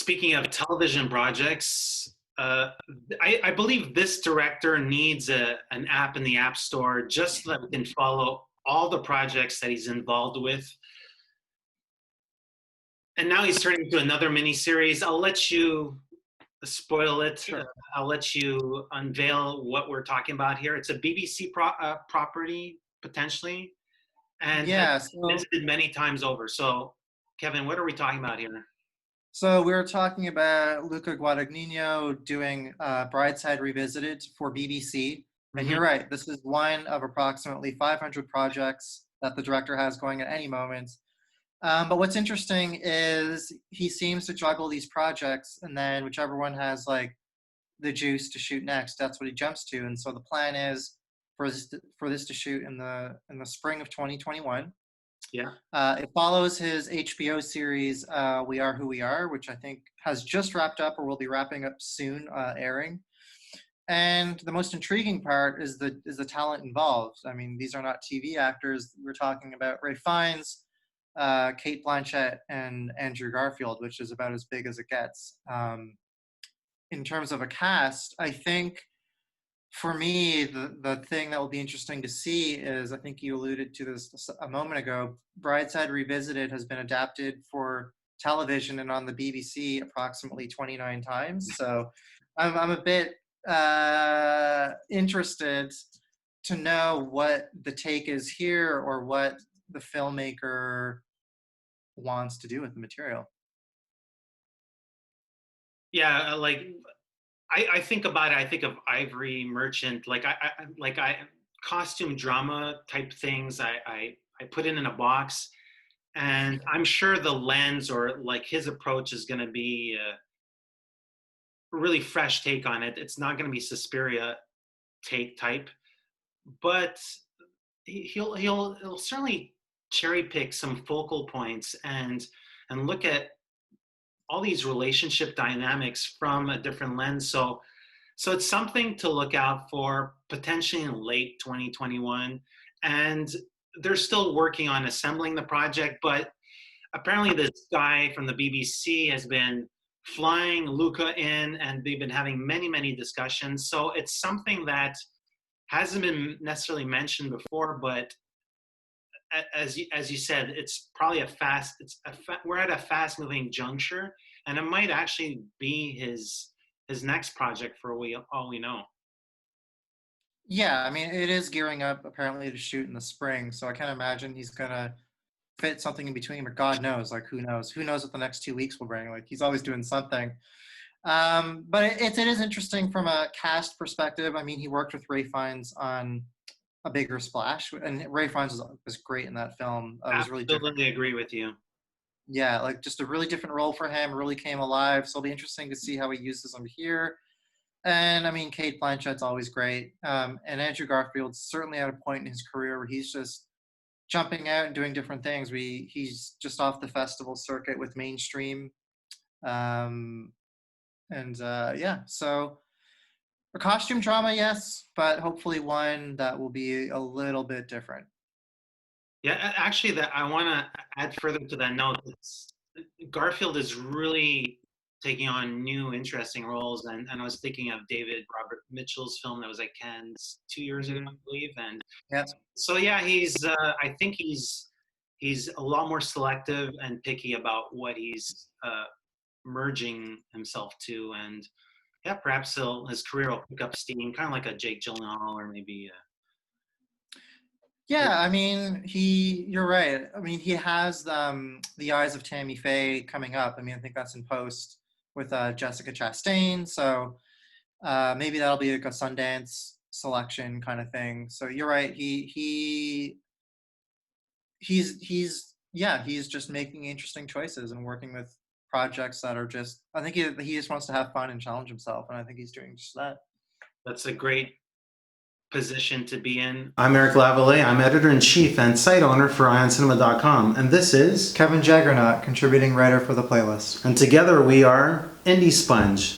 Speaking of television projects, I believe this director needs an app in the App Store just so that we can follow all the projects that he's involved with. And now he's turning to another miniseries. I'll let you spoil it. Sure. I'll let you unveil what we're talking about here. It's a BBC property, potentially, and Yeah, has been visited many times over. So, Kevin, what are we talking about here? so we were talking about Luca Guadagnino doing Brideshead Revisited for BBC. And you're right, this is one of approximately 500 projects that the director has going at any moment. But what's interesting is he seems to juggle these projects, and then whichever one has like the juice to shoot next, that's what he jumps to. And so the plan is for this to shoot in the spring of 2021. Yeah. It follows his HBO series, We Are Who We Are, which I think has just wrapped up or will be wrapping up soon, airing. And the most intriguing part is the talent involved. I mean, these are not TV actors. We're talking about Ralph Fiennes, Kate Blanchett, and Andrew Garfield, which is about as big as it gets. In terms of a cast, I think for me, the thing that will be interesting to see is, I think you alluded to this a moment ago, Brideshead Revisited has been adapted for television and on the BBC approximately 29 times. So I'm a bit interested to know what the take is here or what the filmmaker wants to do with the material. Yeah, I think about it. I think of Ivory Merchant, costume drama type things. I put it in a box, and I'm sure the lens or like his approach is going to be a really fresh take on it. It's not going to be Suspiria take type, but he'll certainly cherry pick some focal points and look at all these relationship dynamics from a different lens. So it's something to look out for potentially in late 2021. And they're still working on assembling the project, but apparently this guy from the BBC has been flying Luca in, and they've been having many, many discussions. So it's something that hasn't been necessarily mentioned before, but as you said, it's probably we're at a fast moving juncture, and it might actually be his next project for all we know. Yeah, I mean, it is gearing up apparently to shoot in the spring, so I can't imagine he's gonna fit something in between, but God knows, like who knows what the next 2 weeks will bring. Like he's always doing something. But it is interesting from a cast perspective. I mean, he worked with Ralph Fiennes on A Bigger Splash, and Ralph Fiennes was great in that film. It was really different. Absolutely agree with you. Yeah, like just a really different role for him, really came alive. So it'll be interesting to see how he uses him here. And I mean, Kate Blanchett's always great. And Andrew Garfield's certainly at a point in his career where he's just jumping out and doing different things. He's just off the festival circuit with Mainstream. Yeah, so a costume drama, yes, but hopefully one that will be a little bit different. Yeah, actually, that I want to add further to that note. Garfield is really taking on new, interesting roles, and I was thinking of David Robert Mitchell's film that was at Cannes 2 years ago, I believe, and Yeah. so yeah, I think he's a lot more selective and picky about what he's merging himself to, and yeah, perhaps his career will pick up steam, kind of like a Jake Gyllenhaal or maybe. Yeah, I mean, you're right. I mean, he has The Eyes of Tammy Faye coming up. I mean, I think that's in post with Jessica Chastain. So maybe that'll be like a Sundance selection kind of thing. So you're right. He's just making interesting choices and working with projects that are just, I think he just wants to have fun and challenge himself. And I think he's doing just that. That's a great position to be in. I'm Eric Lavallée. I'm editor-in-chief and site owner for IONCINEMA.com. And this is Kevin Jagernauth, contributing writer for the playlist. And together we are IndieSponge.